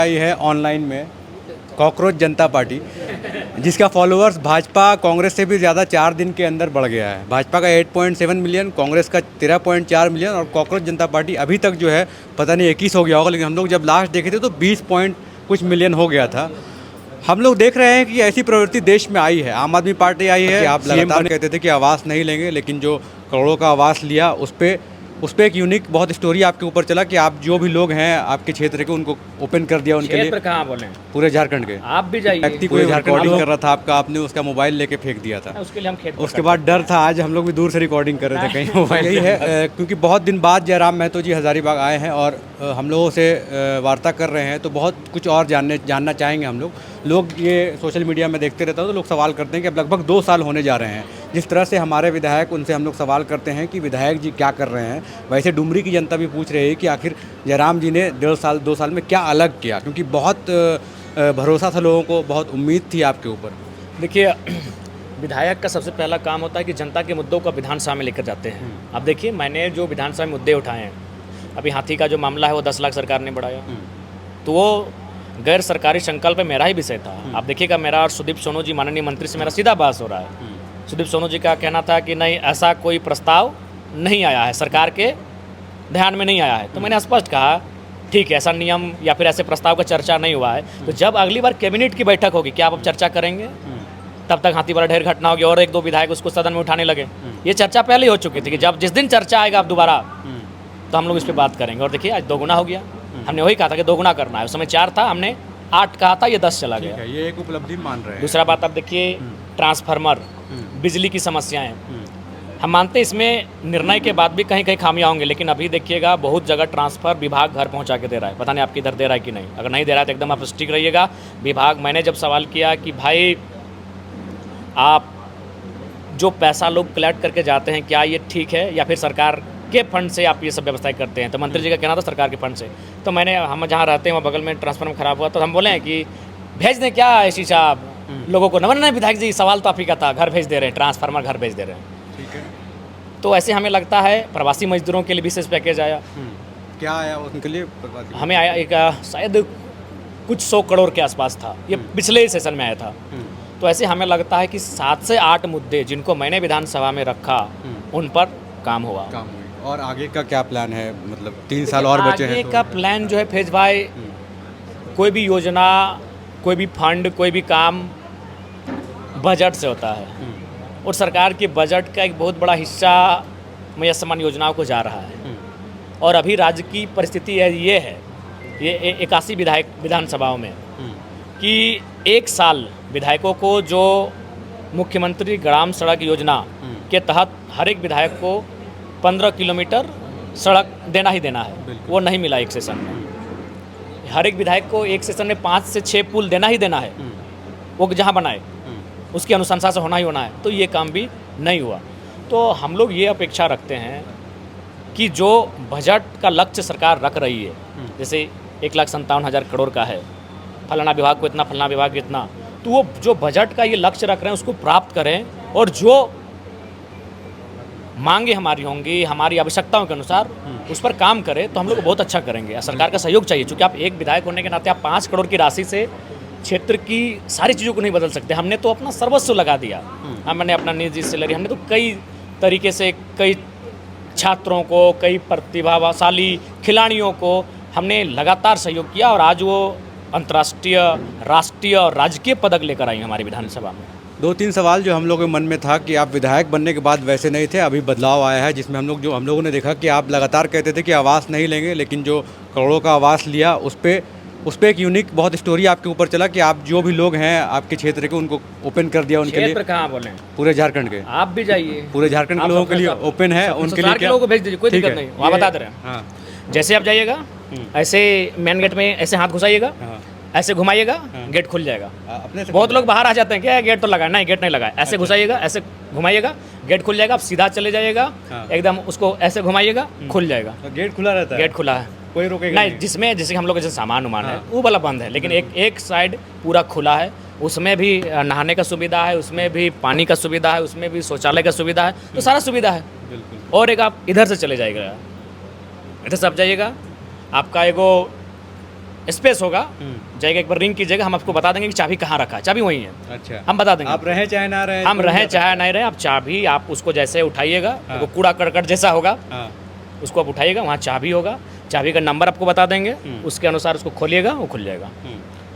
आई है ऑनलाइन में कॉकरोच जनता पार्टी, जिसका फॉलोअर्स भाजपा कांग्रेस से भी ज़्यादा 4 दिन के अंदर बढ़ गया है। भाजपा का 8.7 मिलियन, कांग्रेस का 13.4 मिलियन और कॉकरोच जनता पार्टी अभी तक जो है पता नहीं 21 हो गया होगा, लेकिन हम लोग जब लास्ट देखे थे तो 20 पॉइंट कुछ मिलियन हो गया था। हम लोग देख रहे हैं कि ऐसी प्रवृत्ति देश में आई है। आम आदमी पार्टी आई है। आप लगातार कहते थे कि आवास नहीं लेंगे, लेकिन जो करोड़ों का आवास लिया उस पे एक यूनिक बहुत स्टोरी आपके ऊपर चला कि आप जो भी लोग हैं आपके क्षेत्र के उनको ओपन कर दिया उनके लिए। कहाँ बोले? पूरे झारखंड के। आप भी जाइए। व्यक्ति कोई रिकॉर्डिंग कर रहा था आपका, आपने उसका मोबाइल लेके फेंक दिया था। उसके लिए हम खेत उसके बाद डर था, आज हम लोग भी दूर से रिकॉर्डिंग कर रहे थे कहीं मोबाइल। यही है क्योंकि बहुत दिन बाद जयराम महतो जी हज़ारीबाग आए हैं और हम लोगों से वार्ता कर रहे हैं, तो बहुत कुछ और जानना चाहेंगे हम लोग ये सोशल मीडिया में देखते रहता हूँ तो लोग सवाल करते हैं कि अब लगभग 2 साल होने जा रहे हैं जिस तरह से हमारे विधायक, उनसे हम लोग सवाल करते हैं कि विधायक जी क्या कर रहे हैं। वैसे डुमरी की जनता भी पूछ रही है कि आखिर जयराम जी ने 2 साल में क्या अलग किया, क्योंकि बहुत भरोसा था लोगों को, बहुत उम्मीद थी आपके ऊपर। देखिए, विधायक का सबसे पहला काम होता है कि जनता के मुद्दों को विधानसभा में लेकर जाते हैं। अब देखिए, मैंने जो विधानसभा में मुद्दे उठाए हैं, अभी हाथी का जो मामला है वो 10 लाख सरकार ने बढ़ाया, तो वो गैर सरकारी संकल्प मेरा ही विषय था। आप देखिएगा, मेरा और सुदीप सोनू जी माननीय मंत्री से मेरा सीधा बहस हो रहा है। सुदीप सोनू जी का कहना था कि नहीं, ऐसा कोई प्रस्ताव नहीं आया है, सरकार के ध्यान में नहीं आया है। तो मैंने स्पष्ट कहा ठीक है, ऐसा नियम या फिर ऐसे प्रस्ताव का चर्चा नहीं हुआ है, तो जब अगली बार कैबिनेट की बैठक होगी क्या आप अब चर्चा करेंगे? तब तक हाथी वाला ढेर घटना होगी और 1-2 विधायक उसको सदन में उठाने लगे। ये चर्चा पहले ही हो चुकी थी कि जब जिस दिन चर्चा आएगा अब दोबारा तो हम लोग इस पर बात करेंगे। और देखिए, आज 2 गुना हो गया। हमने वही कहा था कि 2 गुना करना है, उस समय 4 था, हमने 8 कहा था, ये 10 चला गया। ये एक उपलब्धि मान रहे हैं। दूसरा बात, अब देखिए ट्रांसफार्मर, बिजली की समस्याएं, हम मानते हैं इसमें निर्णय के बाद भी कहीं कहीं खामियां होंगे, लेकिन अभी देखिएगा बहुत जगह ट्रांसफर विभाग घर पहुंचा के दे रहा है। पता नहीं आपके इधर दे रहा है कि नहीं। अगर नहीं दे रहा है तो एकदम आप स्टिक रहिएगा। विभाग, मैंने जब सवाल किया कि भाई आप जो पैसा लोग कलेक्ट करके जाते हैं क्या ये ठीक है या फिर सरकार के फंड से आप ये सब व्यवस्थाएं करते हैं, तो मंत्री जी का कहना था सरकार के फंड से। तो मैंने, हम जहाँ रहते हैं वहाँ बगल में ट्रांसफार्मर खराब हुआ, तो हम बोले हैं कि भेज दें क्या ऐसी साहब लोगों को? नहीं विधायक जी, सवाल तो आप ही का था, घर भेज दे रहे हैं, ट्रांसफार्मर घर भेज दे रहे हैं। ठीक है। तो ऐसे हमें लगता है प्रवासी मजदूरों के लिए विशेष पैकेज आया। क्या आया उनके लिए? हमें आया एक शायद कुछ 100 करोड़ के आसपास था, ये पिछले सेशन में आया था। तो ऐसे हमें लगता है कि 7 से 8 मुद्दे जिनको मैंने विधानसभा में रखा उन पर काम हुआ। और आगे का क्या प्लान है? मतलब 3 साल और बचे हैं। आगे का प्लान जो है फेज भाई, कोई भी योजना, कोई भी फंड, कोई भी काम बजट से होता है और सरकार के बजट का एक बहुत बड़ा हिस्सा मुहैया सामान्य योजनाओं को जा रहा है। और अभी राज्य की परिस्थिति ये है, ये 81 विधायक विधानसभाओं में कि 1 साल विधायकों को जो मुख्यमंत्री ग्राम सड़क योजना के तहत हर एक विधायक को 15 किलोमीटर सड़क देना ही देना है, वो नहीं मिला एक सेशन में। हर एक विधायक को एक सेशन में 5 से 6 पुल देना ही देना है, वो जहाँ बनाए उसकी अनुशंसा से होना ही होना है। तो ये काम भी नहीं हुआ। तो हम लोग ये अपेक्षा रखते हैं कि जो बजट का लक्ष्य सरकार रख रही है, जैसे 1,57,000 करोड़ का है, फलाना विभाग को इतना, फलाना विभाग को इतना, तो वो जो बजट का ये लक्ष्य रख रहे हैं उसको प्राप्त करें और जो मांगे हमारी होंगी, हमारी आवश्यकताओं के अनुसार उस पर काम करें, तो हम लोग बहुत अच्छा करेंगे। सरकार का सहयोग चाहिए, क्योंकि आप एक विधायक होने के नाते आप 5 करोड़ की राशि से क्षेत्र की सारी चीज़ों को नहीं बदल सकते। हमने तो अपना सर्वस्व लगा दिया। हमने अपना निजी सैलरी, हमने तो कई तरीके से कई छात्रों को, कई प्रतिभाशाली खिलाड़ियों को हमने लगातार सहयोग किया और आज वो अंतर्राष्ट्रीय, राष्ट्रीय और राजकीय पदक लेकर आई हमारी विधानसभा में। 2-3 सवाल जो हम लोगों के मन में था कि आप विधायक बनने के बाद वैसे नहीं थे, अभी बदलाव आया है जिसमें हम लोगों ने देखा कि आप लगातार कहते थे कि आवास नहीं लेंगे, लेकिन जो करोड़ों का आवास लिया उस पे एक यूनिक बहुत स्टोरी आपके ऊपर चला कि आप जो भी लोग हैं आपके क्षेत्र के उनको ओपन कर दिया उनके लिए। कहाँ बोले? पूरे झारखंड के। आप भी जाइए, पूरे झारखंड के लोगों के लिए ओपन है, उनके लिए लोगों को भेज दीजिए, कोई दिक्कत नहीं, वहाँ बता दे रहे हैं। हाँ। जैसे आप जाइएगा ऐसे मेन गेट में ऐसे हाथ घुसाइएगा, ऐसे घुमाइएगा, गेट खुल जाएगा। अपने से बहुत लोग बाहर आ जाते हैं, क्या गेट तो लगा, नहीं गेट नहीं लगा, ऐसे घुसाइएगा, ऐसे घुमाइएगा, गेट खुल जाएगा। आप सीधा चले जाइएगा, एकदम उसको ऐसे घुमाइएगा, खुल जाएगा। गेट खुला रहता है? गेट खुला है, कोई रोकेगा नहीं। जिसमें जैसे हम लोग जैसे सामान उमान है वो वाला बंद है, लेकिन एक साइड पूरा खुला है, उसमें भी नहाने का सुविधा है, उसमें भी पानी का सुविधा है, उसमें भी शौचालय का सुविधा है, तो सारा सुविधा है। और एक आप इधर से चले जाइएगा, इधर से आप जाइएगा, आपका एगो स्पेस होगा, जाएगा एक बार रिंग कीजिएगा, हम आपको बता देंगे कि चाबी कहाँ रखा है। चाबी वहीं है, अच्छा, हम बता देंगे। आप रहें चाहे ना रहें, हम कोई रहें नहीं चाहे नहीं रहें, आप चाबी आप उसको जैसे उठाइएगा, हाँ। वो कूड़ा करकट जैसा होगा, हाँ, उसको आप उठाइएगा, वहाँ चाबी होगा, चाबी का नंबर आपको बता देंगे, उसके अनुसार उसको खोलिएगा, वो खुल जाएगा।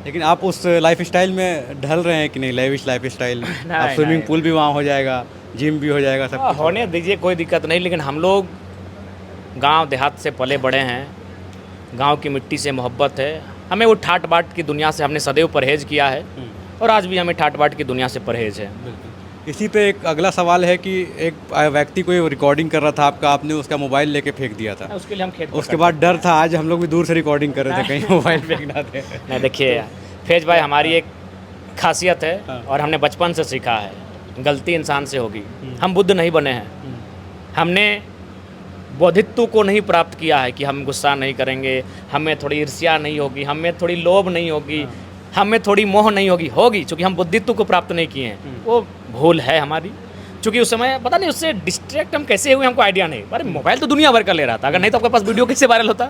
लेकिन आप उस लाइफ स्टाइल में ढल रहे हैं कि नहीं, लेविश लाइफ स्टाइल में? नहीं, आप स्विमिंग नहीं। पूल भी वहाँ हो जाएगा, जिम भी हो जाएगा, सब कुछ होने दीजिए, कोई दिक्कत नहीं, लेकिन हम लोग गांव देहात से पले बड़े हैं, गांव की मिट्टी से मोहब्बत है, हमें वो ठाट बाट की दुनिया से हमने सदैव परहेज किया है, और आज भी हमें ठाट बाट की दुनिया से परहेज है। बिल्कुल। इसी पे एक अगला सवाल है कि एक व्यक्ति कोई रिकॉर्डिंग कर रहा था आपका, आपने उसका मोबाइल लेके फेंक दिया था, उसके लिए हम खेत उसके बाद डर था, आज हम लोग भी दूर से रिकॉर्डिंग कर रहे थे कहीं मोबाइल फेंकना थे। नहीं, देखिए फैज भाई, हमारी एक खासियत है, हाँ। और हमने बचपन से सीखा है, गलती इंसान से होगी। हम बुद्ध नहीं बने हैं, हमने बौद्धित्व को नहीं प्राप्त किया है कि हम गुस्सा नहीं करेंगे, हमें थोड़ी ईर्ष्या नहीं होगी, हमें थोड़ी लोभ नहीं होगी, हमें थोड़ी मोह नहीं होगी, चूँकि हम बुद्धित्व को प्राप्त नहीं किए हैं, वो भूल है हमारी। चूँकि उस समय पता नहीं उससे डिस्ट्रैक्ट हम कैसे हुए, हमको आइडिया नहीं। अरे मोबाइल तो दुनिया भर का ले रहा था, अगर नहीं तो आपके पास वीडियो कैसे वायरल होता?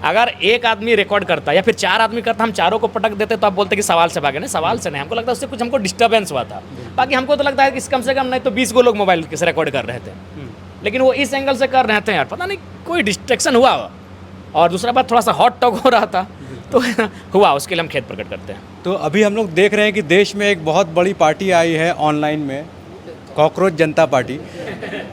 अगर एक आदमी रिकॉर्ड करता या फिर 4 आदमी करता, हम चारों को पटक देते, तो आप बोलते कि सवाल से भागे। नहीं, सवाल से नहीं, हमको लगता है उससे कुछ हमको डिस्टर्बेंस हुआ था। बाकी हमको तो लगता है कि कम से कम नहीं तो 20 गो लोग मोबाइल से रिकॉर्ड कर रहे थे, लेकिन वो इस एंगल से कर रहे थे यार, पता नहीं कोई डिस्ट्रैक्शन हुआ। और दूसरा बात, थोड़ा सा हॉट टॉक हो रहा था, तो हुआ, उसके लिए हम खेद प्रकट करते हैं। तो अभी हम लोग देख रहे हैं कि देश में एक बहुत बड़ी पार्टी आई है ऑनलाइन में, कॉकरोच जनता पार्टी,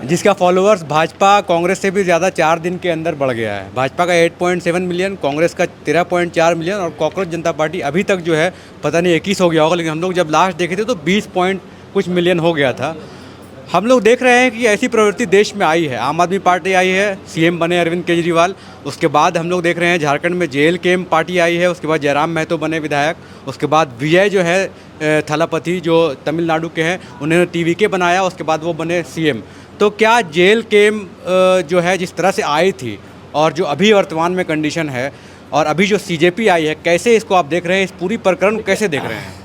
जिसका फॉलोअर्स भाजपा कांग्रेस से भी ज़्यादा 4 दिन के अंदर बढ़ गया है। भाजपा का 8.7 मिलियन, कांग्रेस का 13.4 मिलियन, और कॉकरोच जनता पार्टी अभी तक जो है पता नहीं 21 हो गया होगा, लेकिन हम लोग जब लास्ट देखे थे तो 20 पॉइंट कुछ मिलियन हो गया था। हम लोग देख रहे हैं कि ऐसी प्रवृत्ति देश में आई है। आम आदमी पार्टी आई है, सीएम बने अरविंद केजरीवाल, उसके बाद हम लोग देख रहे हैं झारखंड में JLKM पार्टी आई है, उसके बाद जयराम महतो बने विधायक, उसके बाद विजय जो है थलापति जो तमिलनाडु के हैं, उन्होंने TVK बनाया, उसके बाद वो बने CM। तो क्या JLKM जो है जिस तरह से आई थी और जो अभी वर्तमान में कंडीशन है, और अभी जो CJP आई है, कैसे इसको आप देख रहे हैं, इस पूरी प्रकरण को कैसे देख रहे हैं?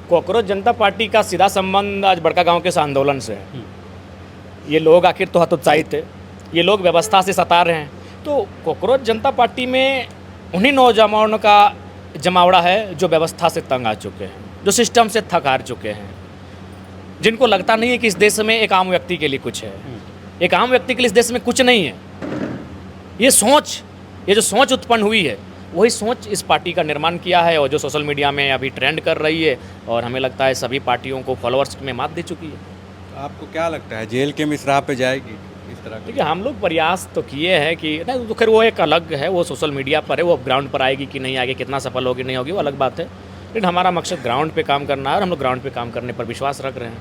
कॉकरोच जनता पार्टी का सीधा संबंध आज बड़का गांव के इस आंदोलन से है। ये लोग आखिर तो हतोत्साहित थे, ये लोग व्यवस्था से सता रहे हैं। तो कॉकरोच जनता पार्टी में उन्हीं नौजवानों का जमावड़ा है जो व्यवस्था से तंग आ चुके हैं, जो सिस्टम से थक हार चुके हैं, जिनको लगता नहीं है कि इस देश में एक आम व्यक्ति के लिए कुछ है, एक आम व्यक्ति के लिए इस देश में कुछ नहीं है। ये जो सोच उत्पन्न हुई है, वही सोच इस पार्टी का निर्माण किया है, और जो सोशल मीडिया में अभी ट्रेंड कर रही है, और हमें लगता है सभी पार्टियों को फॉलोअर्स में मात दे चुकी है। आपको क्या लगता है JLKM इस राह पे जाएगी इस तरह? देखिए, हम लोग प्रयास तो किए हैं कि नहीं, तो खैर वो एक अलग है, वो सोशल मीडिया पर है, वो ग्राउंड पर आएगी कि नहीं आएगी, कितना सफल होगी नहीं होगी, वो अलग बात है। लेकिन हमारा मकसद ग्राउंड पे काम करना है, और हम लोग ग्राउंड पे काम करने पर विश्वास रख रहे हैं।